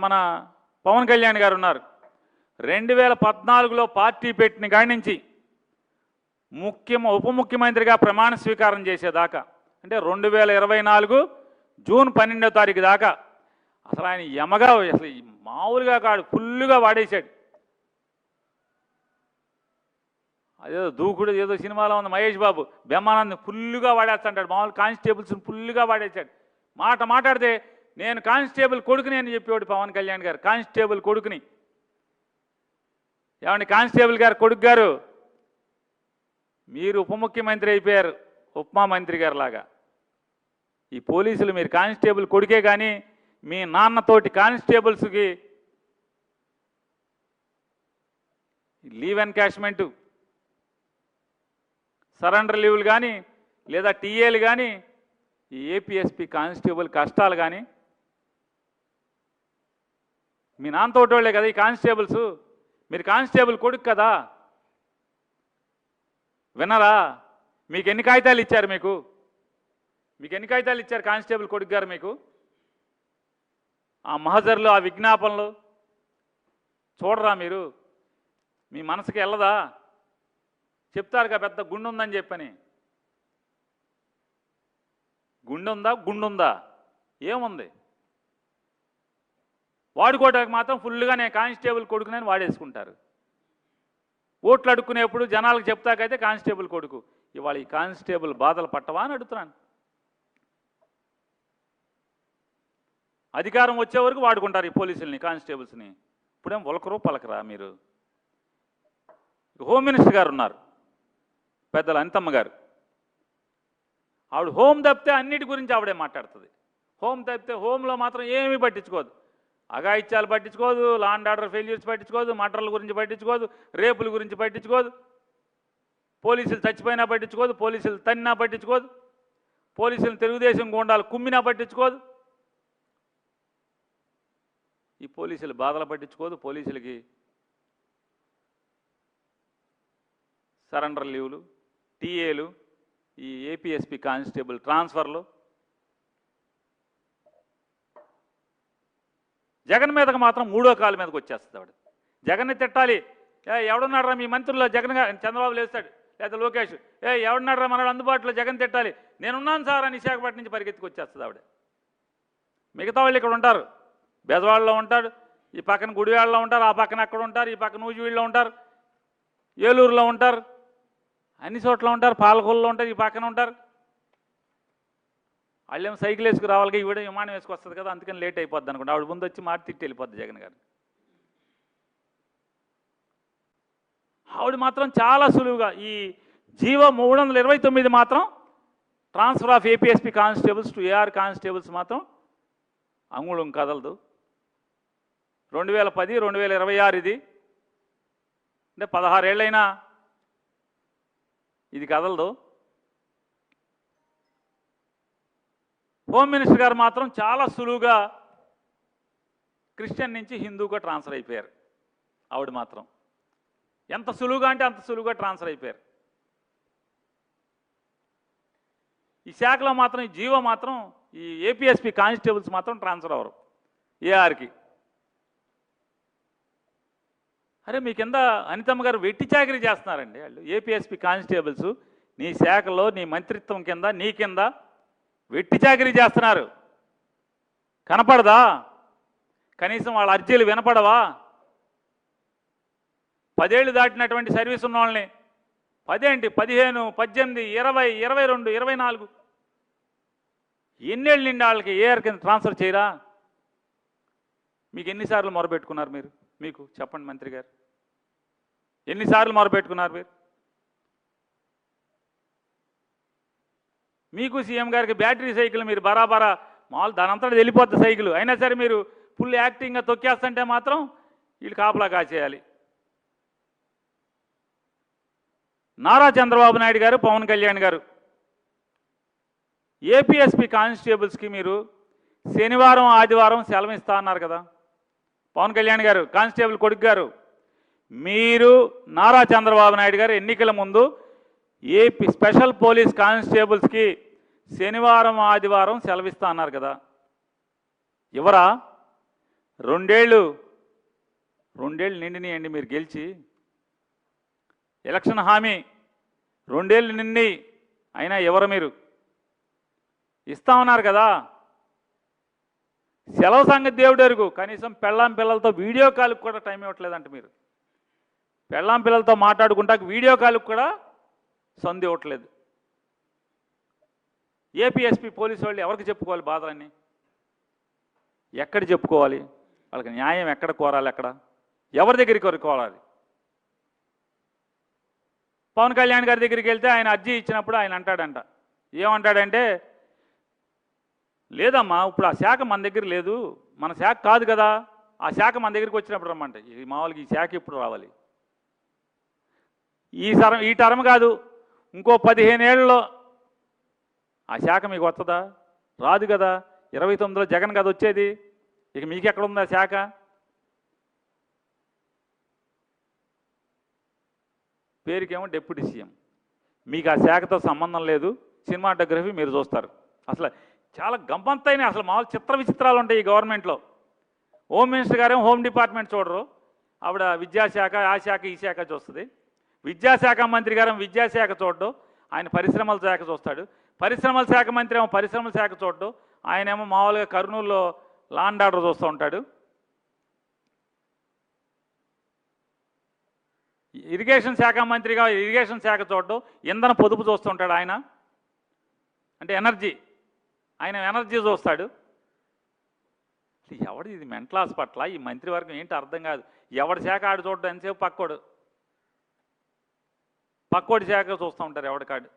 మన పవన్ కళ్యాణ్ గారు ఉన్నారు. 2014లో పార్టీ పెట్టిన కాడి నుంచి ఉప ముఖ్యమంత్రిగా ప్రమాణ స్వీకారం చేసేదాకా, అంటే 2024 జూన్ 12వ తారీఖు దాకా అసలు ఆయన యమగా అసలు మామూలుగా కాడు, ఫుల్లుగా వాడేశాడు. అదేదో దూకుడు ఏదో సినిమాలో ఉంది, మహేష్ బాబు బ్రహ్మానంద్ ఫుల్లుగా వాడేస్తుంటాడు. మామూలు కానిస్టేబుల్స్ ఫుల్లుగా వాడేశాడు. మాట్లాడితే నేను కానిస్టేబుల్ కొడుకుని అని చెప్పేవాడు పవన్ కళ్యాణ్ గారు. కానిస్టేబుల్ కొడుకుని. ఏమండి కానిస్టేబుల్ గారు కొడుకు గారు, మీరు ఉప ముఖ్యమంత్రి అయిపోయారు, ఉపమా మంత్రి గారు లాగా. ఈ పోలీసులు మీరు కానిస్టేబుల్ కొడుకే కానీ మీ నాన్నతోటి కానిస్టేబుల్స్కి లీవ్ ఎన్కాష్మెంటు, సరెండర్ లీవులు కానీ లేదా టీఏలు కానీ ఈ ఏపీఎస్పీ కానిస్టేబుల్ కష్టాలు కానీ మీ నాన్నతోటోళ్లే కదా ఈ కానిస్టేబుల్స్. మీరు కానిస్టేబుల్ కొడుకు కదా, వినరా? మీకు ఎన్ని కాగితాలు ఇచ్చారు? మీకు ఎన్ని కాగితాలు ఇచ్చారు కానిస్టేబుల్ కొడుకు గారు? మీకు ఆ మహజర్లు, ఆ విజ్ఞాపనలు చూడరా మీరు? మీ మనసుకి వెళ్ళదా? చెప్తారుగా పెద్ద గుండు ఉందని చెప్పని. గుండుందా? ఏముంది? వాడుకోవడానికి మాత్రం ఫుల్గా నేను కానిస్టేబుల్ కొడుకునని వాడేసుకుంటారు. ఓట్లు అడుక్కునేప్పుడు జనాలకు చెప్తాకైతే కానిస్టేబుల్ కొడుకు. ఇవాళ ఈ కానిస్టేబుల్ బాధలు పట్టవా అని అడుగుతున్నాను. అధికారం వచ్చే వరకు వాడుకుంటారు ఈ పోలీసుల్ని, కానిస్టేబుల్స్ని. ఇప్పుడేం పలకరా మీరు? హోమ్ మినిస్టర్ గారు ఉన్నారు, పెద్దలు అనితమ్మ గారు. ఆవిడ హోమ్ తప్పితే అన్నిటి గురించి ఆవిడే మాట్లాడుతుంది. హోమ్ తప్పితే హోంలో మాత్రం ఏమీ పట్టించుకోదు. అఘాయిత్యాలు పట్టించుకోదు, లా అండ్ ఆర్డర్ ఫెయిల్యూర్స్ పట్టించుకోదు, మర్డర్ల గురించి పట్టించుకోదు, రేపుల గురించి పట్టించుకోదు, పోలీసులు చచ్చిపోయినా పట్టించుకోదు, పోలీసులు తన్నినా పట్టించుకోదు, పోలీసులు తెలుగుదేశం గుండాలు కుమ్మినా పట్టించుకోదు, ఈ పోలీసులు బాధలు పట్టించుకోదు. పోలీసులకి సరెండర్ లీవులు, టీఏలు, ఈ ఏపీఎస్పీ కానిస్టేబుల్ ట్రాన్స్ఫర్లు. జగన్ మీదకి మాత్రం మూడో కాలు మీదకి వచ్చేస్తుంది ఆవిడ. జగన్ని తిట్టాలి. ఎవడున్నాడరా మీ మంత్రుల్లో? జగన్ గారు, చంద్రబాబు లేస్తాడు, లేదా లోకేష్, ఎవడున్నాడరా మనవాడు అందుబాటులో, జగన్ తిట్టాలి. నేనున్నాను సార్ అని విశాఖపట్నం నుంచి పరిగెత్తుకు వచ్చేస్తుంది ఆవిడ. మిగతా వాళ్ళు ఇక్కడ ఉంటారు, బెజవాడలో ఉంటాడు, ఈ పక్కన గుడివాడలో ఉంటారు, ఆ పక్కన అక్కడ ఉంటారు, ఈ పక్కన నూజివీడులో ఉంటారు, ఏలూరులో ఉంటారు, అన్ని చోట్ల ఉంటారు, పాలకొల్లో ఉంటారు, ఈ పక్కన ఉంటారు. వాళ్ళేమో సైకిల్ వేసుకు రావాలి, ఈవిడ విమానం వేసుకొస్తుంది కదా, అందుకని లేట్ అయిపోద్ది అనుకోండి. ఆవిడ ముందు వచ్చి మాట తిట్టి వెళ్ళిపోద్ది జగన్ గారు. ఆవిడ మాత్రం చాలా సులువుగా ఈ జీవో 329 మాత్రం transfer of APSP constables to AR constables మాత్రం అంగుళం కదలదు. 2010, 2026 ఇది, అంటే 16 ఏళ్ళైనా ఇది కదలదు. హోమ్ మినిస్టర్ గారు మాత్రం చాలా సులువుగా క్రిస్టియన్ నుంచి హిందూగా ట్రాన్స్ఫర్ అయిపోయారు. ఆవిడ మాత్రం ఎంత సులువుగా అంటే అంత సులువుగా ట్రాన్స్ఫర్ అయిపోయారు. ఈ శాఖలో మాత్రం ఈ జీవో మాత్రం ఈ ఏపీఎస్పీ కానిస్టేబుల్స్ మాత్రం ట్రాన్స్ఫర్ అవ్వరు ఏఆర్కి. అరే మీ కింద అనితమ్మ గారు వెట్టి చాకరీ చేస్తున్నారండి వాళ్ళు. ఏపీఎస్పీ కానిస్టేబుల్స్ నీ శాఖలో, నీ మంత్రిత్వం కింద, నీ కింద వెట్టి చాకరీ చేస్తున్నారు. కనపడదా? కనీసం వాళ్ళ అర్జీలు వినపడవా? 10 ఏళ్ళు దాటినటువంటి సర్వీస్ ఉన్న వాళ్ళని 10 ఏంటి, 15, 18, 20, 22, 24 ఎన్నేళ్ళు నిండి వాళ్ళకి ఏఆర్ కింద ట్రాన్స్ఫర్ చేయరా? మీకు ఎన్నిసార్లు మొరబెట్టుకున్నారు మీరు? మీకు చెప్పండి మంత్రి గారు, ఎన్నిసార్లు మొరబెట్టుకున్నారు మీరు? మీకు సీఎం గారికి బ్యాటరీ సైకిల్ మీరు బరాబరా మామూలు దానంతటా వెళ్ళిపోద్ది సైకిల్, అయినా సరే మీరు ఫుల్ యాక్టింగ్గా తొక్కేస్తుంటే మాత్రం వీళ్ళు కాపలా కాచేయాలి. నారా చంద్రబాబు నాయుడు గారు, పవన్ కళ్యాణ్ గారు ఏపీఎస్పీ కానిస్టేబుల్స్కి మీరు శనివారం, ఆదివారం సెలవు ఇస్తా అన్నారు కదా. పవన్ కళ్యాణ్ గారు, కానిస్టేబుల్ కొడుకు గారు, మీరు నారా చంద్రబాబు నాయుడు గారు ఎన్నికల ముందు ఏపీ స్పెషల్ పోలీస్ కానిస్టేబుల్స్కి శనివారం, ఆదివారం సెలవిస్తా అన్నారు కదా. ఇవరా? రెండేళ్ళు నిండినాయండి మీరు గెలిచి. ఎలక్షన్ హామీ 2 ఏళ్ళు నిండి అయినా ఎవరు మీరు ఇస్తామన్నారు కదా. సెలవు సంగతి దేవుడు ఎరుగు. కనీసం పెళ్ళాం పిల్లలతో వీడియో కాల్కి కూడా టైం ఇవ్వట్లేదంట మీరు. పెళ్ళాం పిల్లలతో మాట్లాడుకుంటాక వీడియో కాల్కి కూడా సంధి ఇవ్వట్లేదు. ఏపీఎస్పీ పోలీసు వాళ్ళు ఎవరికి చెప్పుకోవాలి బాధలన్నీ? ఎక్కడ చెప్పుకోవాలి? వాళ్ళకి న్యాయం ఎక్కడ కోరాలి? ఎక్కడ ఎవరి దగ్గరికి కోరాలి? పవన్ కళ్యాణ్ గారి దగ్గరికి వెళ్తే ఆయన అర్జీ ఇచ్చినప్పుడు ఆయన అంటాడంట, ఏమంటాడంటే, లేదమ్మా ఇప్పుడు ఆ శాఖ మన దగ్గర లేదు, మన శాఖ కాదు కదా, ఆ శాఖ మన దగ్గరికి వచ్చినప్పుడు రమ్మంట. ఈ మామూలుగా ఈ శాఖ ఇప్పుడు రావాలి, ఈ టర్మ్ కాదు, ఇంకో 15 ఏళ్ళలో ఆ శాఖ మీకు వస్తుందా? రాదు కదా. 29లో జగన్ కదా వచ్చేది. ఇక మీకు ఎక్కడ ఉంది ఆ శాఖ? పేరుకేమో డిప్యూటీ సీఎం, మీకు ఆ శాఖతో సంబంధం లేదు. సినిమాటోగ్రఫీ మీరు చూస్తారు. అసలు చాలా గంపంతైన అసలు మామూలు చిత్ర విచిత్రాలు ఉంటాయి ఈ గవర్నమెంట్లో. హోమ్ మినిస్టర్ గారేమో హోమ్ డిపార్ట్మెంట్ చూడరు, ఆవిడ విద్యాశాఖ, ఆ శాఖ, ఈ శాఖ చూస్తుంది. విద్యాశాఖ మంత్రి గారు విద్యాశాఖ చూడడు, ఆయన పరిశ్రమల శాఖ చూస్తాడు. పరిశ్రమల శాఖ మంత్రి ఏమో పరిశ్రమల శాఖ చూడడు, ఆయనేమో మామూలుగా కర్నూలులో లాండ్ ఆర్డర్ చూస్తూ ఉంటాడు. ఇరిగేషన్ శాఖ మంత్రిగా ఇరిగేషన్ శాఖ చూడడం, ఇంధన పొదుపు చూస్తుంటాడు ఆయన, అంటే ఎనర్జీ, ఆయన ఎనర్జీ చూస్తాడు. ఎవడు ఇది మెంటల్ హాస్పిటల్? ఈ మంత్రివర్గం ఏంటి అర్థం కాదు. ఎవడి శాఖ ఆడు చూడడం ఎంతసేపు పక్కోడి శాఖ చూస్తూ ఉంటారు ఎవడికాడు.